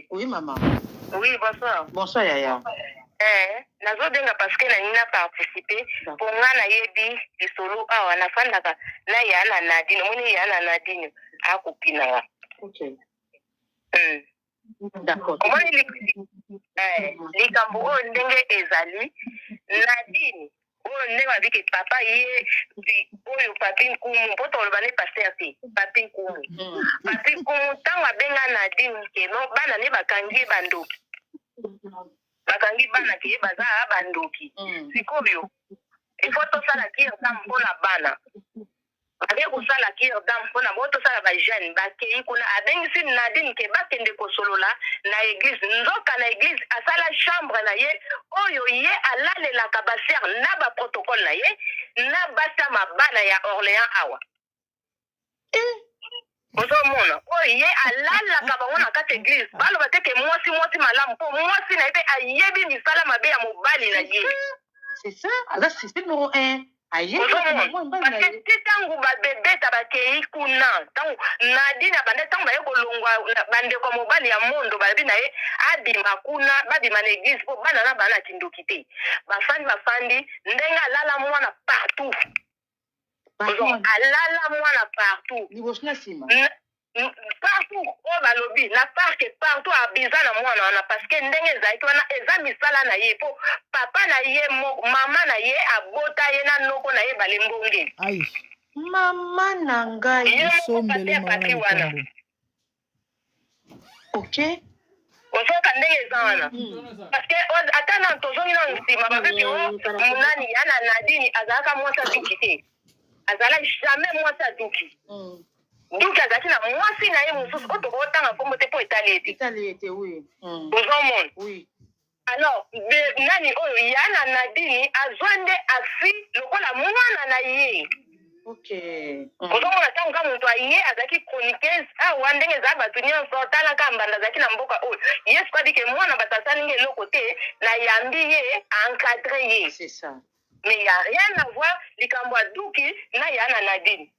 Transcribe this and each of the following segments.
Oui, maman. Oui, bonsoir. Bonsoir, Yaya. Nazobenga parce que na participé pour nga na yebi lisolo awa na fandaka na yana Nadine moni yana Nadine akupina. OK. D'accord. Comment likambo oyo ndenge ezali Nadine oyo ndenge babiki papa ye oyo papi nkumu mpo toloba ne paster te papi nkumu papi nkumu ntango abenga Nadine keno bana ne bakangi bandoki bakangi bana ke baza bandoki sikoyo ifo tosala kirdam mpona bana bake kosala kirdam mpona bo tosala bajeune bakei kuna abengisi Nadine ke bakende kosolola na église nzoka na église asala chambre na ye oyo ye alalelaka basere na baprotocole na ye na basama bana ya Orléans awa ozomona oyo ye alalaka bango na kati église baloba te ke mwasi malamu mpo mwasi na ye mpe ayebi misala mabe ya mobali na ye. C'est ça, alors c'est numéro 1. Aye, parce que ti tangu babebeta bakei kuna tangu Nadine abande tangu baye kolongwa bandeko mobali ya mondo balobi na ye abima kuna babima na église mpo bana na bana kindoki te bafandi ndenge alala mwana partout alala mwana partout partout oyo balobi na parke partout abiza na mwana wana parceke ndenge ezalaki wana eza misala na ye mpo papa na ye mama na ye abota ye na noko na ye balembonge mama na ngai ye pati wana ok osoka ndenge eza wana parceke ata na tozongi na nsima babebi munani ya na Nadine azalaka mwasi aduki te azala jamais mwasi aduki duki azalaki na mwasi na ye mosusu oyo tokotanga kombo te mpo etali ete ozomona alors nani oyo ya na Nadine azwa nde asi lokola mwana na ye ozomona ntango ka moto aye azalaki chroniqueuse awa ndenge eza bato nyonso talaka mbanda azalaki na mboka oyo ye sikoyo adike mwana bato asalingi eloko te na yambi ye encadre ye mais ya rien à voir likambo aduki na ya na Nadine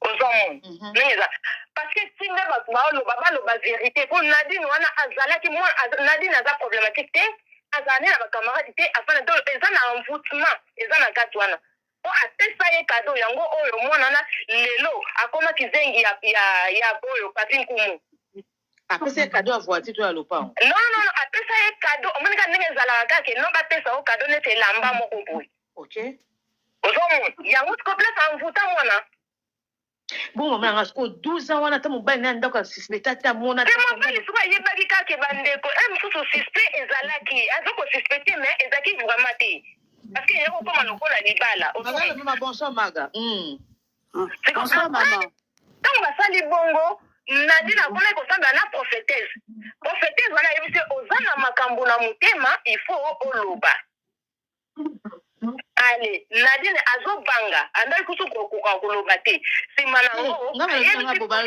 ozomona ndenge eza parce que singa bato baloba vérité mpo Nadine wana azalaki Nadine aza problématique te azala ne na bakamaradi te afana to eza na envoûtement eza na kati wana po apesa ye kado yango oyo mwana wana lelo akomaki zengi ya oyo papi nkumu apesa ye kado ya voiture to ya lopango non apesa ye kado omonika ndenge ezalaka kaka no bapesa o kado neti elamba moko boye ozomona yango sikoplasa envoûta mwana bon mama nanga siko 12 ans wana ata mobali naye ndako asuspecta te amona te mobali siko ayebaki kaka bandeko mosusu suspect ezalaki aza kosuspecte mais ezalaki vraiment te parce que ye kokoma lokola libala bonsoir maga ntango basali bongo Nadine akomaki kosambela na prophétesse wana ayebisi oza na makambo na motema il faut oloba ale Nadine azobanga andaki kusu kokoka koloba te nsima nango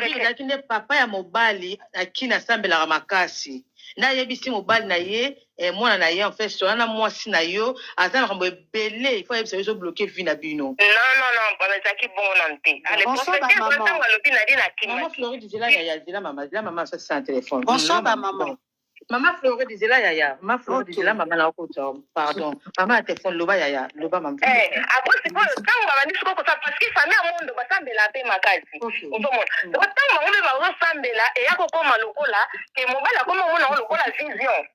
ezalaki nde papa ya mobali akini asambelaka makasi nayebisi mobali na ye mwana na ye en fait sola na mwasi na yo aza makambo ebele ifo ayebisa yo ezobloke vi na bino non ezalaki bongo na te ale ntango alobi Nadine akimaki Floride zela mama asasisa na telefone bonsoir bamama Maman Floride zela yaya ma Floride zela mama na okota pardon mama ya telefone loba yaya loba mama abosi po ntango babandi siko kosala parce que famille ya mondo basambela mpe makasi ozomona ntango bango mpe bazosambela eya kokoma lokola ke mobali akoma omona lokola vision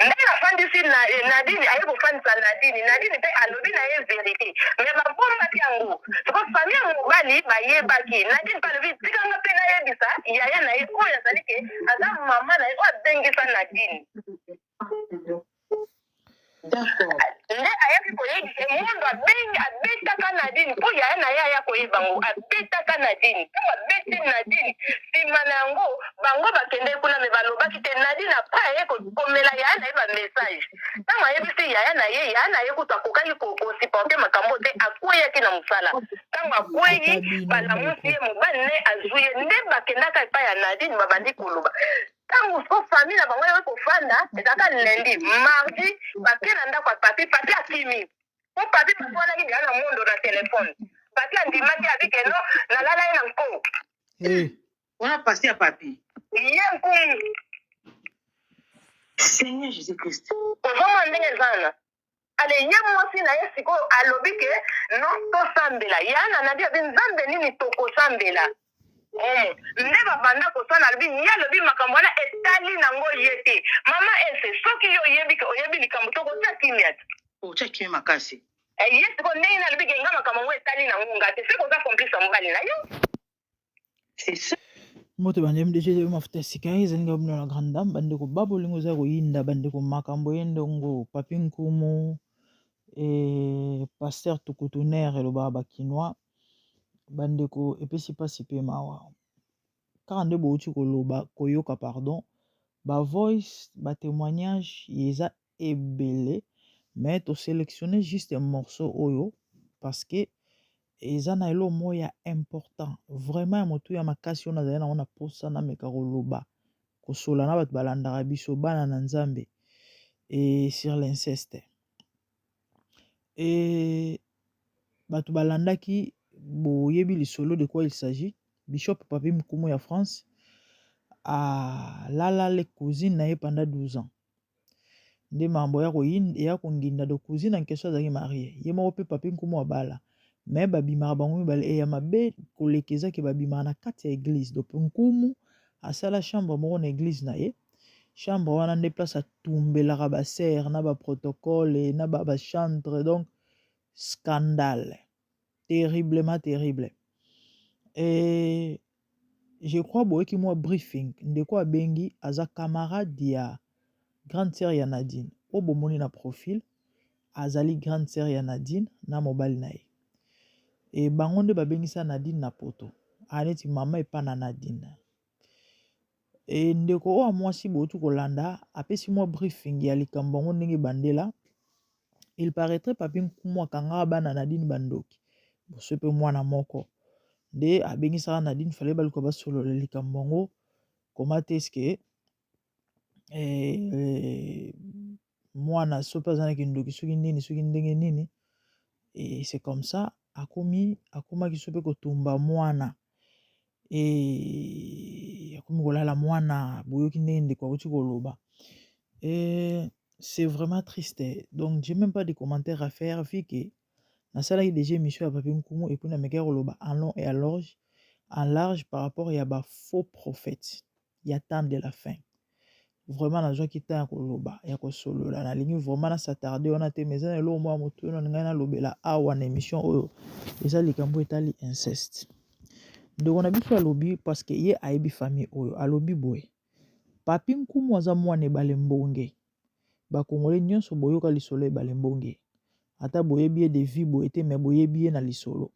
ndenge afandisi Nadine aye kofandisa Nadine mpe alobi na ye vérité mais babombaki yango soko famille ya mobali bayebaki Nadine mpe alobi tikanga mpe nayebisa yaya na ye oyo azali ke aza mama na ye oyo abengisa Nadine nde ayaki koyebisa mondo abetaka Nadine mpo yaya na ye aya koyeba ngo abetaka Nadine ntango abeti Nadine nsima na yango bango bakende kuna me balobaki te Nadine apres aye komela yaya na ye bamessage ntango ayebisi yaya na ye kutu akokaki kosiporte makambo te akweyaki na mosala ntango akweyi balamusi ye mobali ne azwi ye nde bakendaka epai ya Nadine babandi koloba ntango so famille na bango yaki kofanda ezalaka lundi mardi bake na ndako ya papi akimi po papi baponaki deya na mondo na telefone papi andimaki abikeno nalala ye na nko wana pasi ya papi Yen kum. Seigneur Jésus-Christ. Ozoma ndenge zana. Ale ye mwasi na ye siko alobi ke non tosambela. Yana na bia binzambe nini tokosambela. Nde babanda kosana alobi ni alobi makambo wana etali nango yete. Mama ese soki yo yebi ke oyebi likambo tokotia kimia. Otia kimia makasi. Ye siko ndenge na alobi ke nga makambo etali nango ngate. Se koza complice mobali na yo. C'est ça. Moto bande mdeje mafuta sika izenga bino na grande dame bande ko babolingo za ko yinda bande ko makambo yendongo papi nkumu pasteur tukutuner lo baba kinwa bande ko epesi pasi pe mawa kande bo uti ko loba koyoka pardon ba voice ba témoignage yeza ebele mais to sélectionner juste un morceau oyo parce que eza na elo moya important vraiment ya motu ya makasi ona zali na ona posa na meka koloba kosola na bato balandaka biso bana na nzambe et sur l'inceste et bato balandaki boyebi lisolo de quoi il s'agit. Bishop Papi Nkumu ya France a lala le cousine na ye pendant 12 ans nde mambo ya konginda de cousine en question azalaki marie ye moko mpe Papi Nkumu abala mais babimaka bango mibale eya mabe kolekeza ke babimaka na kati ya église donc Nkumu asala chambre moko na église na ye chambre wana nde place atumbelaka baser na baprotocole na bachantre donc scandale terriblement terrible et je crois boyeki mwa briefing ndeko abengi aza camarade ya grande sœur ya Nadine o bomoni na profil azali grande sœur ya Nadine na mobali na ye e bango nde babengisa Nadine na poto aneti mama epa na Nadine e ndeko oyo mwasi botu kolanda apesi mwa briefing ya likambo ngo ndenge bandela il paraîtrait Papi Nkumu akanga bana Nadine bandoki boso pe mwana moko nde abengisaka Nadine fale baluka basolola likambo ngo comment est-ce que mwana so pe azanaki ndoki soki nini soki ndenge nini et c'est comme ça akomaki so pe kotumba mwana et akomi kolala mwana boyoki ndenge ndeko akuti koloba et c'est vraiment triste donc j'ai même pas de commentaires à faire vu que nasalaki déjà émission ya Papi Nkumu et puis namekaki koloba en long et en large par rapport ya ba faux prophètes ya temps de la fin vraiment nazwaki temps ya koloba ya kosolola nalingi vraiment na s'attarder wana te mais eza eloko moko motu oyo ngai nalobela awa na émission oyo eza likambo etali inceste ndeko na biso alobi parce que ye ayebi famille oyo alobi boye Papi Nkumu aza mwana ebale mbonge bakongole nyonso boyoka lisolo ebale mbonge ata boyebi ye de vie boye te me boyebi ye na lisolo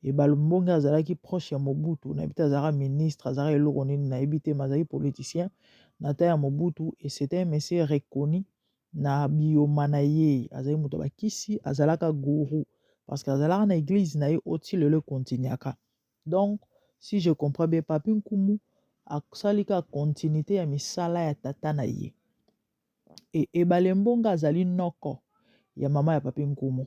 ebale mbonge azalaki proche ya Mobutu na bita azalaka ministre azalaka eloko nini nayebi te azalaki politicien na ta ya Mobutu et c'était un monsieur reconnu na bioma na ye azalaki moto bakisi azalaka gourou parce que azalaka na église na ye oti lelo continuaka donc si je comprends bien Papi Nkumu asalika continuité ya misala ya tata na ye et ebale mbonge azali noko ya mama ya Papi Nkumu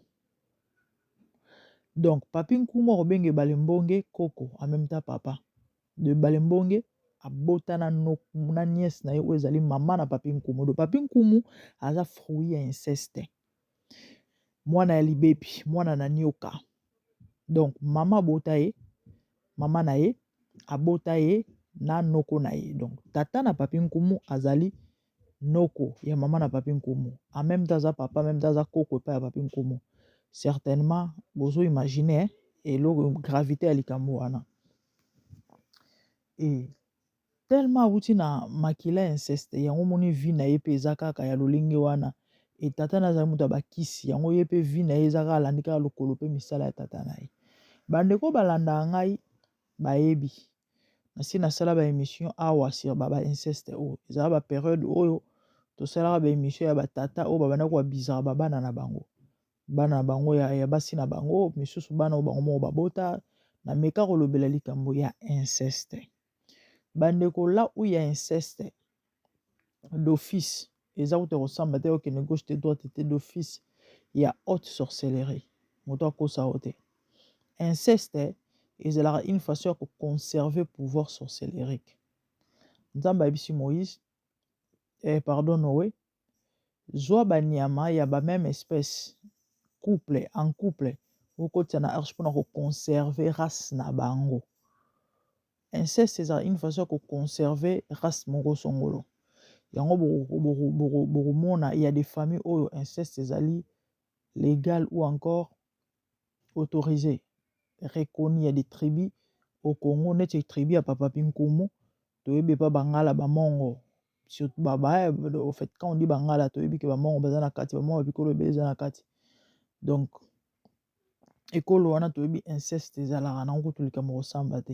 donc Papi Nkumu akobenge ebale mbonge koko en même temps papa de ebale mbonge abotana na nièce na ye oyo ezali mama na Papi Nkumu donc Papi Nkumu aza fruit ya inceste mwana ya libebi mwana na nioka donc mama abota ye mama na ye abota ye na noko na ye donc tata na Papi Nkumu azali noko ya mama na Papi Nkumu en même temps aza papa en même temps aza koko epai ya Papi Nkumu certainement bozo imaginer eloko gravité ya likambo wana et tellement awuti na makila inceste yango moni vi na ye mpe eza kaka ya lolenge wana et tata na azali moto ya bakisi yango ye mpe vi na ye eza kaka alandi kaka lokolo mpe misala ya tata na ye bandeko balandaka ngai bayebi nasi nasala baémission awa sur baba inceste oyo ezala bapériode oyo tosalaka baémission ya batata oyo babandaki babizaka babana na bango bana na bango ya basi na bango misusu bana oyo bango moko babota na meka kolobela likambo ya inceste bandeko la où il y a inceste d'office eza kuta kosamba te okende gauche te droite te d'office ya haute sorcellerie moto akosa o te inceste ezalaka une façon ya koconserver pouvoir sorcellerique nzambe ayebisi Moïse pardon Noé zwa banyama ya ba même espèce couple en couple okotia na arche mpona koconserve race na bango. Inceste eza une façon ya koconserve race moko songolo. Yango bokomona il y a des familles oyo inceste ezali légal ou encore autorisé, reconnu. Il y a des tribus au Congo, neti tribu ya Papa Pinkumu, toyebi pa bangala bamongo. Surtout baba, au fait, quand on dit bangala, toyebi ke bamongo bazana kati, bamongo bikolo bezana kati. Donc, ekolo wana toyebi inceste ezalaka na kotulika moko samba te.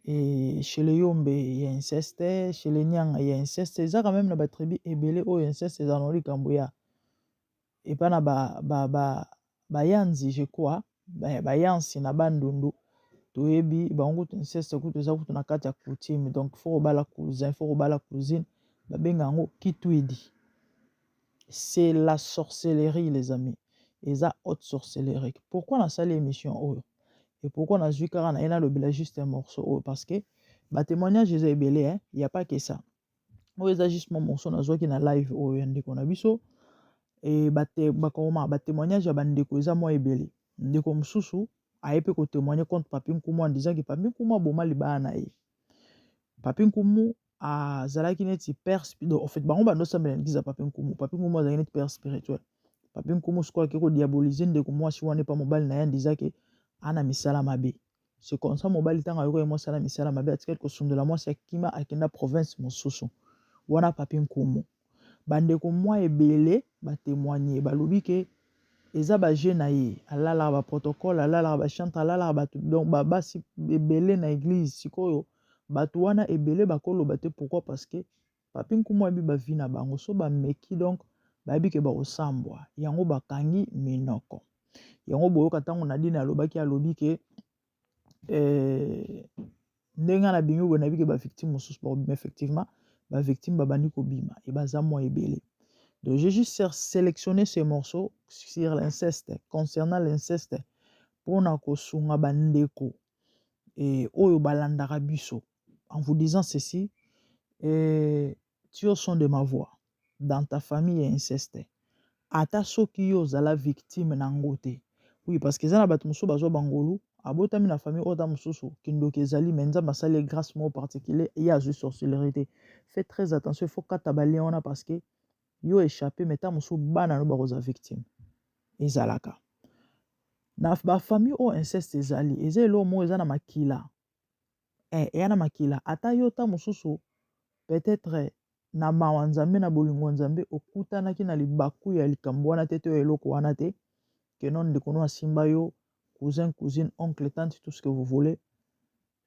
Et chez les Yombe, il y a inceste, chez les Nyanga, il y a inceste. C'est ça quand même, la tribu ebele ou inceste, c'est dans le Kamboya. Et pas na bayanzi, je crois, bayanzi na bandundu, toyebi, bango inceste, kutu za kutu na kati ya coutume. Donc, faut bala cousin, faut bala cousine, babengango kitwidi. C'est la sorcellerie, les amis. Et ça, haute sorcellerie. Pourquoi on a ça l'émission oyo? Et pourquoi on a joué car on a le juste un morceau? Parce que bah témoignage est belé, hein, il n'y a pas que ça. On a juste mon morceau, on a joué qui na live au yandi qu'on a biso. Et bah témoignage à bande ko eza moi ebelé. Ndeko msusu a épé ko témoigner contre Papi Nkumu en disant que Papi Nkumu a boma liba na ye. Papi Nkumu a zalaki neti père spirituel. En fait, bah on va nous sembler ngiza Papi Nkumu. Papi Nkumu a zalaki neti père spirituel. Papi Nkumu je crois que ko diaboliser ndeko moi si on pas mobile na ye en disant que ana misala mabe. C'est comme ça mobile tanga yoko mo sala misala mabe atikeli ko sundola moi c'est kima akenda province mosusu. Wana Papi Nkumu. Bandeko moi ebele ba témoigner ba lobi ke eza ba jeune ye alala ba protocole alala ba chante alala ba donc ba basi ebele na église sikoyo bato wana ebele bakoloba te. Pourquoi? Parce que Papi Nkumu abi ba vie na bango so ba meki donc ba bi ke ba osambwa yango bakangi minoko. Yango boyoka tango Nadine alobaki alobi ke ndenga na bimi bona biki ba victime mosusu ba bima effectivement ba victime ba bandi ko bima et baza moi ebele. Donc j'ai juste sélectionné ces morceaux sur l'inceste, concernant l'inceste pour na ko sunga bandeko et oyo balandaka biso en vous disant ceci tu es au son de ma voix dans ta famille inceste ata soki yo zala victime na ngote. Oui, parce que ça na bato mosusu bazwa bangolu abotami na famille ota mosusu kindoki ezali mais nzambe asali grâce moko particulier et azwi sorcellerie. Fais très attention, il faut kata balien wana parce que yo échappé mais ta mosusu bana no bakoza victime ezalaka na ba famille o inceste ezali eza elo mo eza na makila eya na makila ata yo ta mosusu peut-être na mawa nzambe na bolingo nzambe okutanaki na libaku ya likambo wana te to eloko wana te que non ndeko no asimba yo cousin cousine oncle tante tout ce que vous voulez.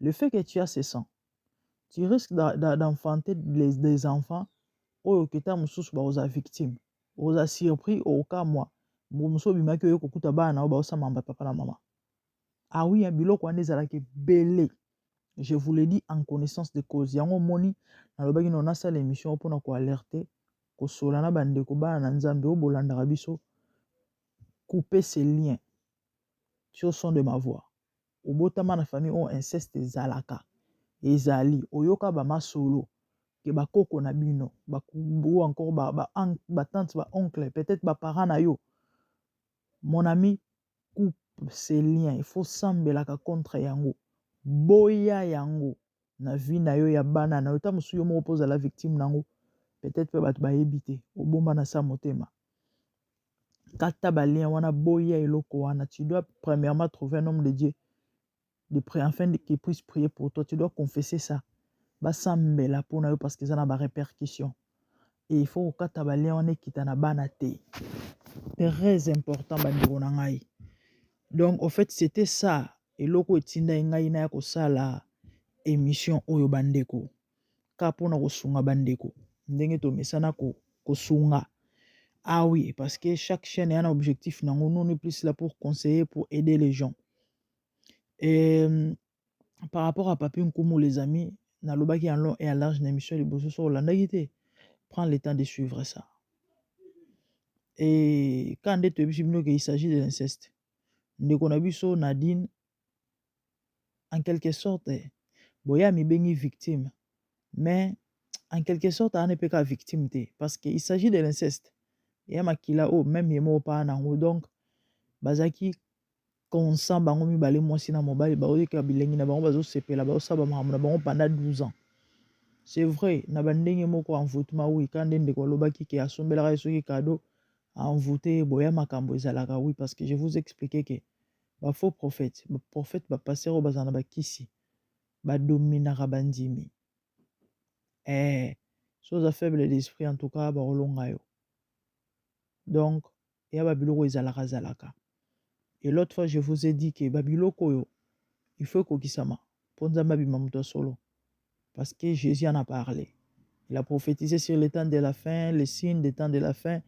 Le fait que tu as ce sang tu risques d'enfanter des enfants oyo keta mosusu baoza victime oza surpris au cas moi mosusu bimaki oyo kokuta bana na baosamamba papa na mama. Ah oui, biloko wana ezalaki belé. Je vous l'ai dit en connaissance de cause. Yango moni na lobaki na onasa l'émission pour na ko alerter ko solana bandeko bana na nzambe o bolanda biso couper ces liens sur le son de ma voix. Obotama na famille o inceste ezalaka ezali oyoka ba masolo ke ba koko na bino ba kubu encore ba tante ba oncle peut-être ba parents na yo. Mon ami, coupe ces liens, il faut sambelaka contre yango. Boya yango na vie na yo ya bana na yo ta musu yo mo pose la victime nango peut-être pe bat ba ebité obomba na sa motema. Kata ba lien wana boya eloko wana tu dois premièrement trouver un homme de Dieu afin qu'il puisse prier pour toi. Tu dois confesser ça. Ba sambela pour na yo parce que ça na ba répercussion. Et il faut kata ba lien wana kita na bana te. Très important bandeko na ngai. Donc, en fait, c'était ça. Et loko etinda ngai na ko sala émission oyo bandeko. Kapo na ko sunga bandeko. Ndenge to mesana ko sunga. Ah oui, parce que chaque chaîne a un objectif. Nous, on est plus là pour conseiller, pour aider les gens. Et par rapport à Papi Nkumu, les amis, na lobaki en long et en large l'émission de Bosso sur l'andagité. Prends le temps de suivre ça. Et quand il s'agit de l'inceste, Ndekonabiso Nadine, en quelque sorte, boya mi bengi victime, Mais en quelque sorte, on n'est pas qu'à victime, parce qu'il s'agit de l'inceste. Et à makila, oh, même il mot pas en donc, bazaki, consent, bango mi balé moi si na mobile, ba odi ka bilengi na bango bazo sepe la ba osaba mahamuna bango pendant 12 ans. C'est vrai, na bandenge moko en votement, oui, quand ndende ko lobaki ki asombela ka soki cadeau en voter boya makambo ezalaka, oui, parce que je vous expliquais que ba faux prophète ba passer au bazana ba kisi, ba dominaka bandimi. Chose à faible d'esprit en tout cas ba olonga yo. Donc, ya ba biloko ezalaka zalaka. Et l'autre fois je vous ai dit que ba biloko yo il faut kokisama ponza mabima muto solo parce que Jésus en a parlé. Il a prophétisé sur les temps de la fin, les signes des temps de la fin.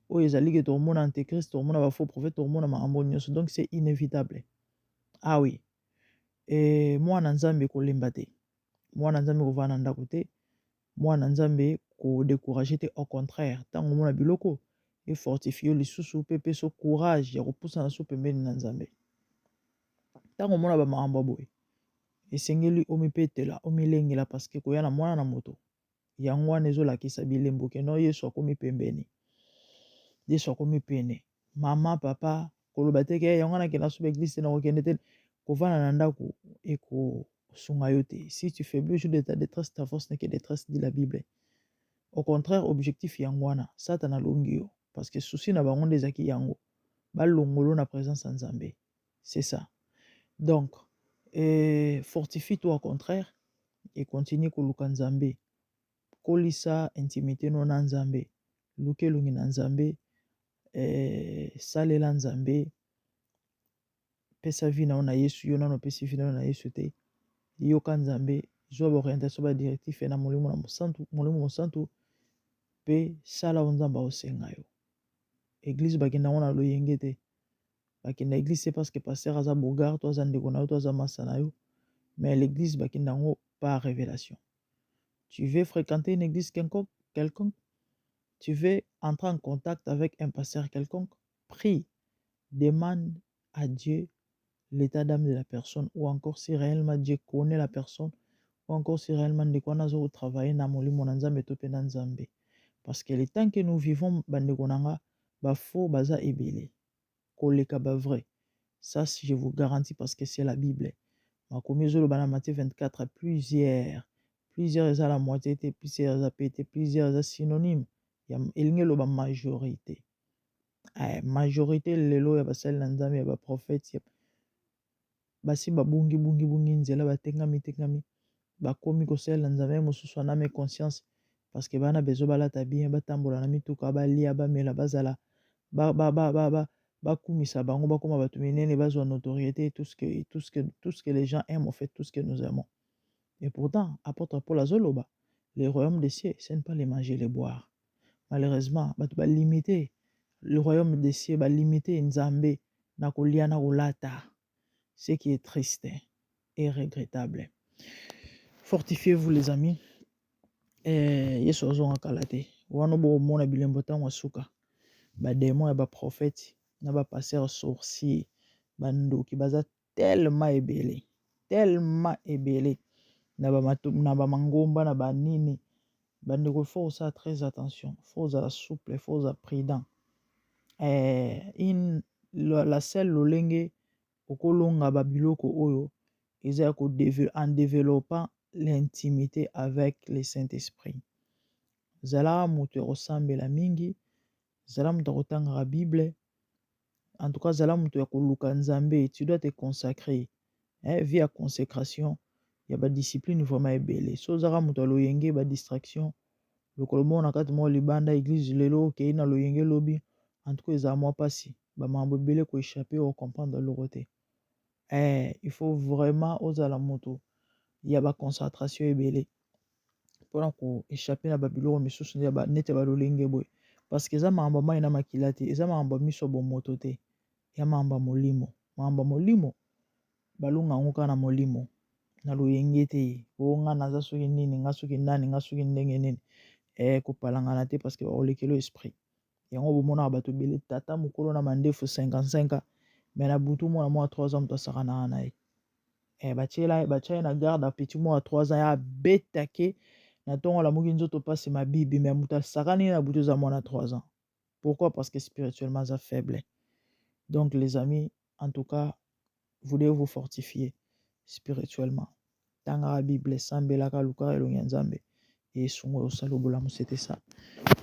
Oh, ils allaient que tout le monde antéchrist, tout le monde va faux prophète, tout le monde va. Donc c'est inévitable. Ah oui. Et moi nanzambe ko lembate. Moi nanzambe ko vananda kote. Moi nanzambe ko décourager te au contraire. Tant que mon biloko et fortifier les sous pepe so courage ya repousser na soupe mbeni nanzambe. Tant que mon ba maamba boy. Esengeli omipetela omilengela parce que koya na mwana na moto. Yango wana ezolakisa bilembo ke no Yesu akomi pembeni. Yesu akomi pene. Mama, papa, koloba te ke yango wana kena sobe église na kokende te kovanda na ndako ekosunga yo te. Si tu fais plus jour de ta détresse, ta force n'est que détresse, dit la Bible. Au contraire, objectif yango wana Satan alongi yo parce que souci na bango ndezaki yango balongolo na présence en Nzambe. C'est ça. Donc, fortifie-toi au contraire et continue koluka Nzambe. Kolisa intimité no na Nzambe, luke lungi na Nzambe, salela Nzambe, pesa vi na Yesu, yo nano pesi vi na Yesu te, yoka Nzambe, zwa ba orientation ba directif na molimo mosantu, pe sala Nzamba osenga yo. Église bakenda ngona loyenge te, bakenda église c'est parce que pasteur aza bogard, to aza ndeko na yo, to aza masa na yo, mais l'église bakenda ngo par révélation. Tu veux fréquenter une église quelconque, tu veux entrer en contact avec un pasteur quelconque, prie, demande à Dieu l'état d'âme de la personne, ou encore si réellement Dieu connaît la personne, ou encore si réellement Dieu connaît au travail na molimo na Nzambe to pe na Nzambe. Parce que le temps que nous vivons bandeko nanga ba faux baza ebele koleka ba vrai. Ça je vous garantis parce que c'est la Bible. Makomi zolo bana Matthieu 24 plusieurs à la moitié, plusieurs à pété, plusieurs à synonyme. Il y a la majorité. Majorité lelo ya basali na Nzambe ya ba prophète basi babungi nzela batengami bakomi kosala na Nzambe mosusu na me conscience parce que bana bezo balata bien batambola na mituka balia bamela bazala bakumisa bango bakoma bato minene bazwa notoriété tout ce que les gens aiment en fait tout ce que nous aimons. Et pourtant, apôtre Paul azoloba, les royaumes des cieux, ce n'est pas les manger, les boire. Malheureusement, va limiter le royaume des cieux, va limiter Nzambe, na kolia na kolata, ce qui est triste et regrettable. Fortifiez-vous les amis. Yesu azonga kalate. Wano bo mona bilembo tango suka. Ba démon ya ba prophète, na ba pasteur sorcier, bandoki baza tellement ebele. Na ba mangomba na ba nini bandeko faut ça très attention, faut ça souple, faut ça prudent. La seule lolenge okolonga ba biloko oyo eza en développant l'intimité avec le Saint-Esprit. Zala moto osambela mingi, zala moto kotanga la Bible, en tout cas zala moto ya koluka Nzambe, tu dois te consacrer. Via consécration, il y a ba discipline vraiment ebele. So zara moto loyenge ba distraction, le kolomo na kati mo libanda église lelo ke na loyenge lobi, en tout cas za moi pasi, ba mambo ebele ko échapper au comprendre le côté. Il faut vraiment ozala moto, il y a ba concentration ebele. Pour ko échapper na ba biloko misusu ya ba nete ba lolenge boy. Parce que za mambo mai na makila te, za mambo miso bo moto te. Ya mambo molimo, balunga ngoka na molimo na loyenge te o nga naza soki nini nga soki nani nga soki ndenge nini kopalangana te parce que baolekelo esprit yango bomona bato ebele tata mokolo na mandefu 55 mais na butu mwana mwa 3 ans moto asakana na ye batia na garde a petit mwa 3 ans ya betake Natongo la moki nzoto passe ma bibi mais muta sakani na buto za mwana 3 ans. Pourquoi? Parce que spirituellement ça faible. Donc les amis, en tout cas, vous devez vous fortifier spirituellement. Tanga la Bible sambelaka luka elongi nzambe et sungo osalobola c'était ça.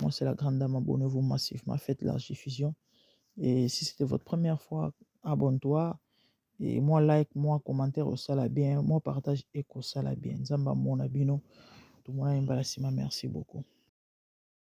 Moi c'est la grande dame, abonnez-vous massivement, faites la diffusion et si c'était votre première fois, abonne-toi et moi like, moi commentaire au sala bien, moi partage et au sala bien. Nzamba mona bino. Tout le monde a une merci beaucoup.